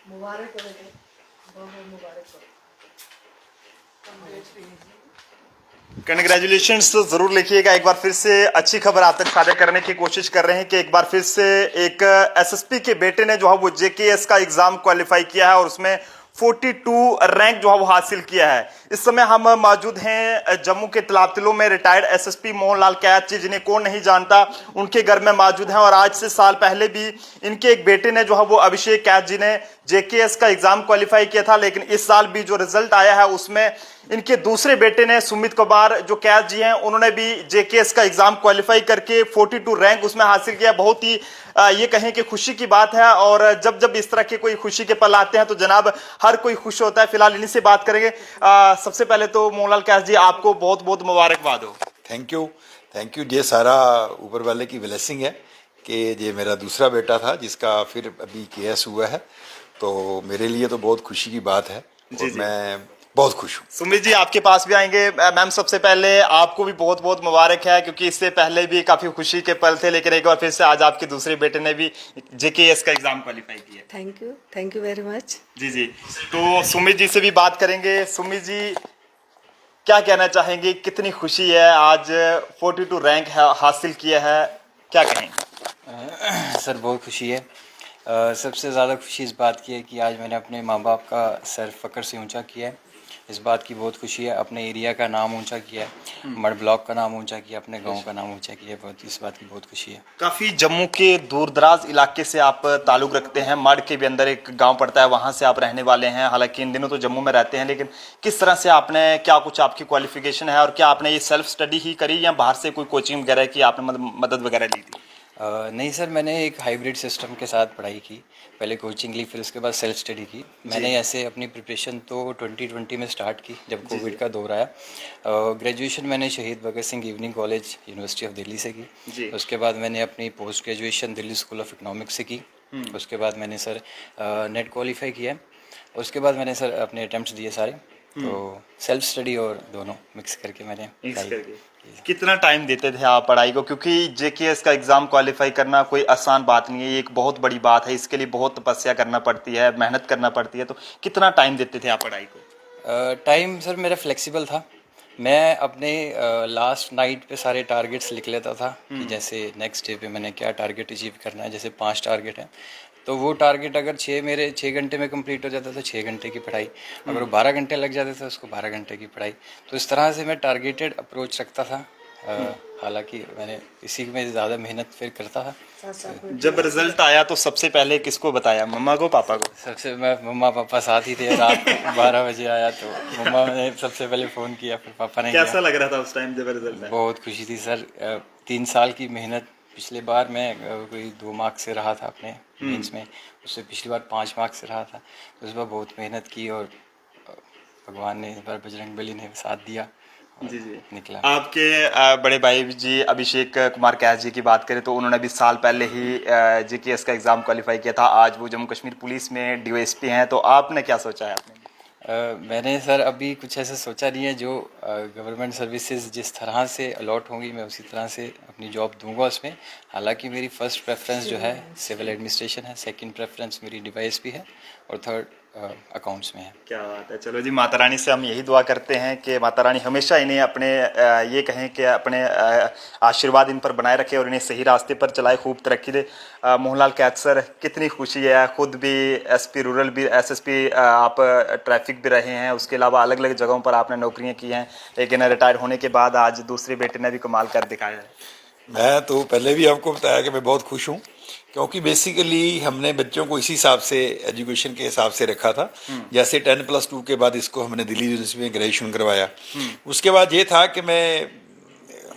मुबारक हो बेटे, बहुत बहुत मुबारक हो। कंग्रेचुलेशंस तो जरूर लिखिएगा। एक बार फिर से अच्छी खबर आप तक साझा करने की कोशिश कर रहे हैं कि एक बार फिर से एक एसएसपी के बेटे ने जो है वो जेकेएस का एग्जाम क्वालिफाई किया है और उसमें 42 रैंक जो है वो हासिल किया है। इस समय हम मौजूद हैं जम्मू के तलाबतिलों में रिटायर्ड एसएसपी मोहनलाल कैद जी, जिन्हें कौन नहीं जानता, उनके घर में मौजूद हैं। और आज से साल पहले भी इनके एक बेटे ने जो है वो अभिषेक कैद जी ने जेकेएस का एग्जाम क्वालिफाई किया था, लेकिन इस साल भी जो रिजल्ट आया है उसमें इनके दूसरे बेटे ने सुमित कुमार जो कैद जी हैं, उन्होंने भी जेकेएस का एग्जाम क्वालिफाई करके 42 रैंक उसमें हासिल किया। बहुत ही ये कहें कि खुशी की बात है। और जब जब इस तरह के कोई खुशी के पल आते हैं तो जनाब हर कोई खुश होता है। फिलहाल इन्हीं से बात करेंगे। सबसे पहले तो मोहनलाल कैद जी, आपको बहुत बहुत मुबारकबाद हो। Thank you, thank you. ये सारा ऊपर वाले की ब्लेसिंग है कि ये मेरा दूसरा बेटा था जिसका फिर अभी केएस हुआ है, तो मेरे लिए तो बहुत खुशी की बात है और मैं बहुत खुश हूँ। सुमित जी, आपके पास भी आएंगे। मैम, सबसे पहले आपको भी बहुत बहुत मुबारक है, क्योंकि इससे पहले भी काफी खुशी के पल थे, लेकिन एक बार फिर से आज आपके दूसरे बेटे ने भी जेकेएस का एग्जाम क्वालिफाई किया। Thank you very much. जी जी। तो सुमित जी से भी बात करेंगे। सुमित जी, क्या कहना चाहेंगे, कितनी खुशी है आज 42 रैंक हासिल किया है, क्या कहेंगे? सर बहुत खुशी है। सबसे ज़्यादा खुशी इस बात की है कि आज मैंने अपने माँ बाप का सर फ़ख्र से ऊंचा किया है। इस बात की बहुत खुशी है। अपने एरिया का नाम ऊंचा किया है, मड ब्लॉक का नाम ऊंचा किया, अपने गांव का नाम ऊंचा किया। बहुत इस बात की बहुत खुशी है। काफ़ी जम्मू के दूर दराज इलाके से आप ताल्लुक़ रखते हैं। मड के भी अंदर एक गांव पड़ता है, वहां से आप रहने वाले हैं। हालांकि इन दिनों तो जम्मू में रहते हैं, लेकिन किस तरह से आपने, क्या कुछ आपकी क्वालिफिकेशन है और क्या आपने ये सेल्फ स्टडी ही करी या बाहर से कोई कोचिंग वगैरह की आपने मदद वगैरह ली थी? नहीं सर, मैंने एक हाइब्रिड सिस्टम के साथ पढ़ाई की। पहले कोचिंग ली, फिर उसके बाद सेल्फ स्टडी की। मैंने ऐसे अपनी प्रिपरेशन तो 2020 में स्टार्ट की जब कोविड का दौर आया। ग्रेजुएशन मैंने Shaheed Bhagat Singh evening college university of Delhi से की। उसके बाद मैंने अपनी post graduation Delhi school of economics से की। उसके बाद मैंने सर नेट क्वालिफाई किया। उसके बाद मैंने सर अपने अटैम्प्ट्स दिए सारे, तो सेल्फ स्टडी और दोनों मिक्स करके मैंने कितना टाइम देते थे आप पढ़ाई को, क्योंकि जेकेएस का एग्जाम क्वालिफाई करना कोई आसान बात नहीं है, ये एक बहुत बड़ी बात है। इसके लिए बहुत तपस्या करना पड़ती है, मेहनत करना पड़ती है। तो कितना टाइम देते थे आप पढ़ाई को? टाइम सर मेरा फ्लेक्सिबल था। मैं अपने लास्ट नाइट पे सारे टारगेट्स लिख लेता था कि जैसे नेक्स्ट डे पे मैंने क्या टारगेट अचीव करना है। जैसे 5 टारगेट हैं, तो वो टारगेट अगर मेरे 6 घंटे में कंप्लीट हो जाता तो 6 घंटे की पढ़ाई, अगर वो 12 घंटे लग जाते थे उसको 12 घंटे की पढ़ाई। तो इस तरह से मैं टारगेटेड अप्रोच रखता था। हालांकि मैंने इसी में ज़्यादा मेहनत फिर करता था। जब रिजल्ट आया तो सबसे पहले किसको बताया, मम्मा को, पापा को? सबसे मैं मम्मा पापा साथ ही थे। रात 12 बजे आया तो मम्मा ने सबसे पहले फ़ोन किया, फिर पापा ने। कैसा लग रहा था उस टाइम जब रिजल्ट आया? बहुत खुशी थी सर। 3 साल की मेहनत। पिछले बार मैं कोई 2 मार्क्स से रहा था अपने मेंस में, उससे पिछली बार 5 मार्क्स से रहा था। तो इस बार बहुत मेहनत की और भगवान ने, इस बार बजरंगबली ने साथ दिया। जी जी। निकला। आपके बड़े भाई जी अभिषेक कुमार कैद जी की बात करें तो उन्होंने भी साल पहले ही जेकेएस का एग्जाम क्वालिफाई किया था। आज वो जम्मू कश्मीर पुलिस में डीओएसपी हैं। तो आपने क्या सोचा है आपने? मैंने सर अभी कुछ ऐसा सोचा नहीं है। जो गवर्नमेंट सर्विसेज जिस तरह से अलॉट होंगी मैं उसी तरह से अपनी जॉब दूंगा उसमें। हालांकि मेरी फर्स्ट प्रेफरेंस जो है सिविल एडमिनिस्ट्रेशन है, सेकंड प्रेफरेंस मेरी डीवाईएसपी है और थर्ड अकाउंट्स में है। क्या बात है। चलो जी, माता रानी से हम यही दुआ करते हैं कि माता रानी हमेशा इन्हें अपने ये कहें कि अपने आशीर्वाद इन पर बनाए रखे और इन्हें सही रास्ते पर चलाए, खूब तरक्की दे। मोहनलाल कैद सर, कितनी खुशी है, खुद भी एसपी रूरल भी, एसएसपी आप ट्रैफिक भी रहे हैं, उसके अलावा अलग अलग जगहों पर आपने नौकरियां की हैं, लेकिन रिटायर होने के बाद आज दूसरे बेटे ने भी कमाल कर दिखाया है। मैं तो पहले भी आपको बताया कि मैं बहुत खुश हूँ, क्योंकि बेसिकली हमने बच्चों को इसी हिसाब से एजुकेशन के हिसाब से रखा था। जैसे 10+2 के बाद इसको हमने दिल्ली यूनिवर्सिटी में ग्रेजुएशन करवाया। उसके बाद ये था कि मैं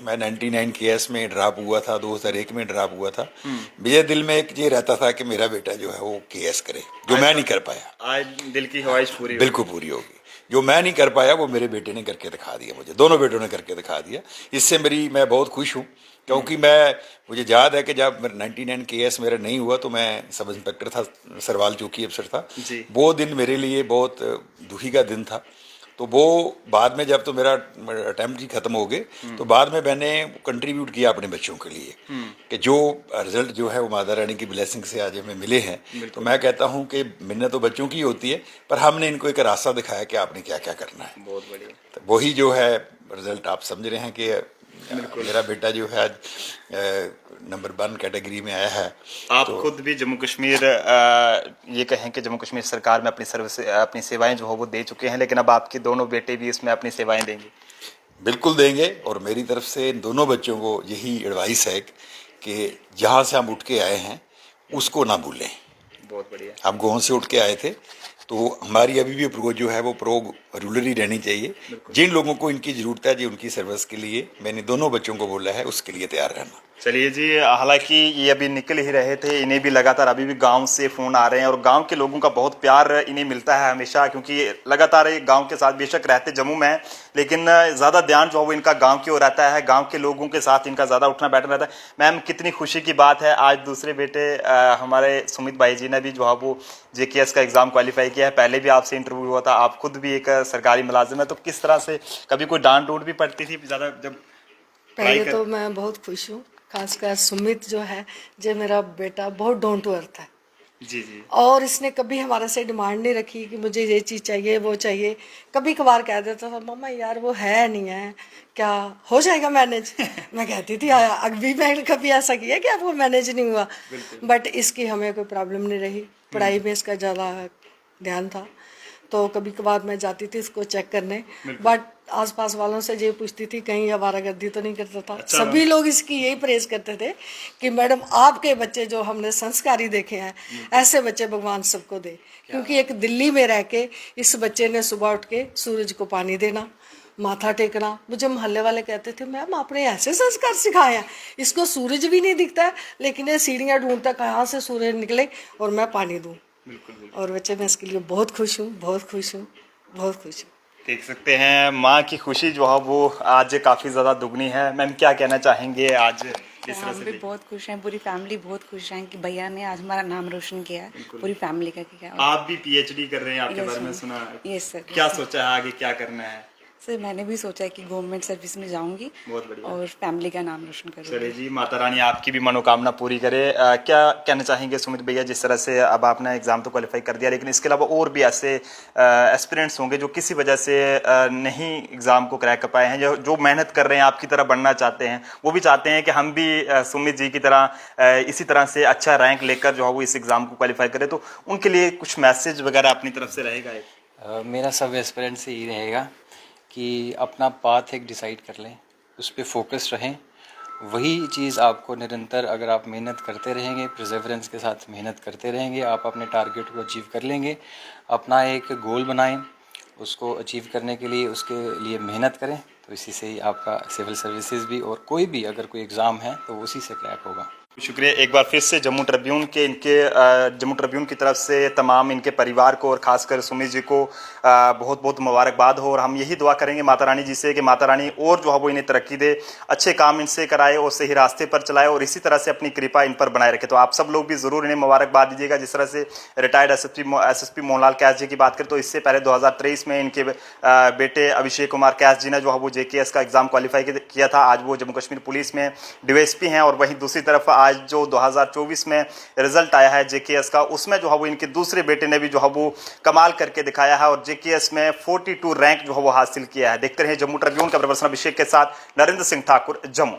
99 केएस में ड्रॉप हुआ था, 2001 में ड्रॉप हुआ था। मेरे दिल में एक ये रहता था कि मेरा बेटा जो है वो केएस करे, जो मैं नहीं कर पाया। आज दिल की ख्वाहिश पूरी बिल्कुल पूरी होगी। जो मैं नहीं कर पाया वो मेरे बेटे ने करके दिखा दिया, मुझे दोनों बेटों ने करके दिखा दिया। इससे मैं बहुत खुश हूँ, क्योंकि मुझे याद है कि जब 99 केएस मेरा नहीं हुआ तो मैं सब इंस्पेक्टर था, सरवाल चौकी अफसर था। वो दिन मेरे लिए बहुत दुखी का दिन था। तो वो बाद में जब तो मेरा अटैम्प्ट ही खत्म हो गए तो बाद में मैंने कंट्रीब्यूट किया अपने बच्चों के लिए कि जो रिजल्ट जो है वो माता रानी की ब्लेसिंग से आज हमें मिले हैं। तो मैं कहता हूँ कि मिन्नत तो बच्चों की होती है, पर हमने इनको एक रास्ता दिखाया कि आपने क्या क्या करना है। बहुत बढ़िया। तो वही जो है रिजल्ट आप समझ रहे हैं कि मेरा बेटा जो है नंबर 1 कैटेगरी में आया है। आप तो खुद भी जम्मू कश्मीर ये कहें कि जम्मू कश्मीर सरकार में अपनी सर्विस अपनी सेवाएं जो हो वो दे चुके हैं, लेकिन अब आपके दोनों बेटे भी इसमें अपनी सेवाएं देंगे। बिल्कुल देंगे, और मेरी तरफ से इन दोनों बच्चों को यही एडवाइस है कि जहाँ से हम उठ के आए हैं उसको ना भूलें। बहुत बढ़िया। हम गाँव से उठ के आए थे, तो हमारी अभी भी अप्रोच जो है वो रूरल ही रहनी चाहिए। जिन लोगों को इनकी ज़रूरत है जी उनकी सर्विस के लिए मैंने दोनों बच्चों को बोला है उसके लिए तैयार रहना। चलिए जी, हालांकि ये अभी निकल ही रहे थे, इन्हें भी लगातार अभी भी गांव से फ़ोन आ रहे हैं और गांव के लोगों का बहुत प्यार इन्हें मिलता है हमेशा, क्योंकि लगातार ये गांव के साथ बेशक रहते जम्मू में है, लेकिन ज़्यादा ध्यान जो है वो इनका गांव की ओर रहता है, गांव के लोगों के साथ इनका ज़्यादा उठना बैठना रहता है। मैम, कितनी खुशी की बात है, आज दूसरे बेटे हमारे सुमित भाई जी ने भी जो है वो JKS का एग्ज़ाम क्वालिफाई किया है। पहले भी आपसे इंटरव्यू हुआ था, आप खुद भी एक सरकारी मुलाजिम है, तो किस तरह से कभी कोई डांट डूट भी पड़ती थी ज़्यादा जब? पहले तो मैं बहुत खुश हूँ, खासकर सुमित जो है, जो मेरा बेटा बहुत डाउन टू अर्थ है जी जी, और इसने कभी हमारे से डिमांड नहीं रखी कि मुझे ये चीज़ चाहिए वो चाहिए। कभी कभार कह देता था मम्मा यार वो है नहीं है, क्या हो जाएगा मैनेज। मैं कहती थी अभी मैंने कभी ऐसा किया कि आपको मैनेज नहीं हुआ, बट इसकी हमें कोई प्रॉब्लम नहीं रही। पढ़ाई में इसका ज़्यादा ध्यान था, तो कभी कभार मैं जाती थी इसको चेक करने, बट आसपास वालों से ये पूछती थी कहीं आवारागर्दी तो नहीं करता था। अच्छा। सभी लोग इसकी यही प्रेज करते थे कि मैडम आपके बच्चे जो हमने संस्कारी देखे हैं ऐसे बच्चे भगवान सबको दे, क्योंकि एक दिल्ली में रह के इस बच्चे ने सुबह उठ के सूरज को पानी देना, माथा टेकना। मुझे मोहल्ले वाले कहते थे मैम आपने ऐसे संस्कार सिखाए हैं, इसको सूरज भी नहीं दिखता है लेकिन ये सीढ़ियाँ ढूंढता कहाँ से सूरज निकले और मैं पानी दूँ। और बच्चे मैं इसके लिए बहुत खुश हूँ, बहुत खुश हूँ, बहुत खुश हूँ। देख सकते हैं माँ की खुशी जो है वो आज काफ़ी ज़्यादा दुगनी है। मैम, क्या कहना चाहेंगे आज इस तरह हम से? भी बहुत खुश हैं, पूरी फैमिली बहुत खुश है कि भैया ने आज हमारा नाम रोशन किया है, पूरी फैमिली का किया। आप भी PhD कर रहे हैं, आपके बारे में सुना। Yes sir. क्या सोचा है आगे क्या करना है? सर मैंने भी सोचा है कि गवर्नमेंट सर्विस में जाऊंगी बहुत बढ़िया। और फैमिली का नाम रोशन चलिए करूंगी। जी, माता रानी आपकी भी मनोकामना पूरी करे। क्या कहना चाहेंगे सुमित भैया, जिस तरह से अब आपने एग्जाम तो क्वालिफाई कर दिया, लेकिन इसके अलावा और भी ऐसे एस्पिरेंट्स होंगे जो किसी वजह से नहीं एग्जाम को क्रैक कर पाए हैं, जो मेहनत कर रहे हैं, आपकी तरह बनना चाहते हैं, वो भी चाहते हैं कि हम भी सुमित जी की तरह इसी तरह से अच्छा रैंक लेकर जो है वो इस एग्जाम को क्वालिफाई करें, तो उनके लिए कुछ मैसेज वगैरह अपनी तरफ से रहेगा? मेरा सब एस्पिरेंट से यही रहेगा कि अपना पाथ एक डिसाइड कर लें, उस पर फोकस रहें। वही चीज़ आपको निरंतर अगर आप मेहनत करते रहेंगे, प्रिजर्वेंस के साथ मेहनत करते रहेंगे, आप अपने टारगेट को अचीव कर लेंगे। अपना एक गोल बनाएं, उसको अचीव करने के लिए उसके लिए मेहनत करें, तो इसी से ही आपका सिविल सर्विसेज भी और कोई भी अगर कोई एग्ज़ाम है तो उसी से क्रैक होगा। शुक्रिया एक बार फिर से जम्मू ट्रिब्यून जम्मू ट्रिब्यून की तरफ से तमाम इनके परिवार को और खासकर सुमित जी को बहुत बहुत मुबारकबाद हो, और हम यही दुआ करेंगे माता रानी जी से कि माता रानी और जो है वो इन्हें तरक्की दे, अच्छे काम इनसे कराए और सही रास्ते पर चलाए और इसी तरह से अपनी कृपा इन पर बनाए रखे। तो आप सब लोग भी ज़रूर इन्हें मुबारकबाद दीजिएगा। जिस तरह से रिटायर्ड SSP मोहनलाल कैस जी की बात करें तो इससे पहले 2023 में इनके बेटे अभिषेक कुमार कैस जी ने जो है वो JKS का एग्ज़ाम क्वालिफाई किया था। आज वो जम्मू कश्मीर पुलिस में DSP हैं, और वहीं दूसरी तरफ आज जो 2024 में रिजल्ट आया है JKS का, उसमें जो है वो इनके दूसरे बेटे ने भी जो है वो कमाल करके दिखाया है और JKS में 42 रैंक जो है वो हासिल किया है। देखते रहे जम्मू ट्रिब्यून का प्रदर्शन अभिषेक के साथ नरेंद्र सिंह ठाकुर, जम्मू।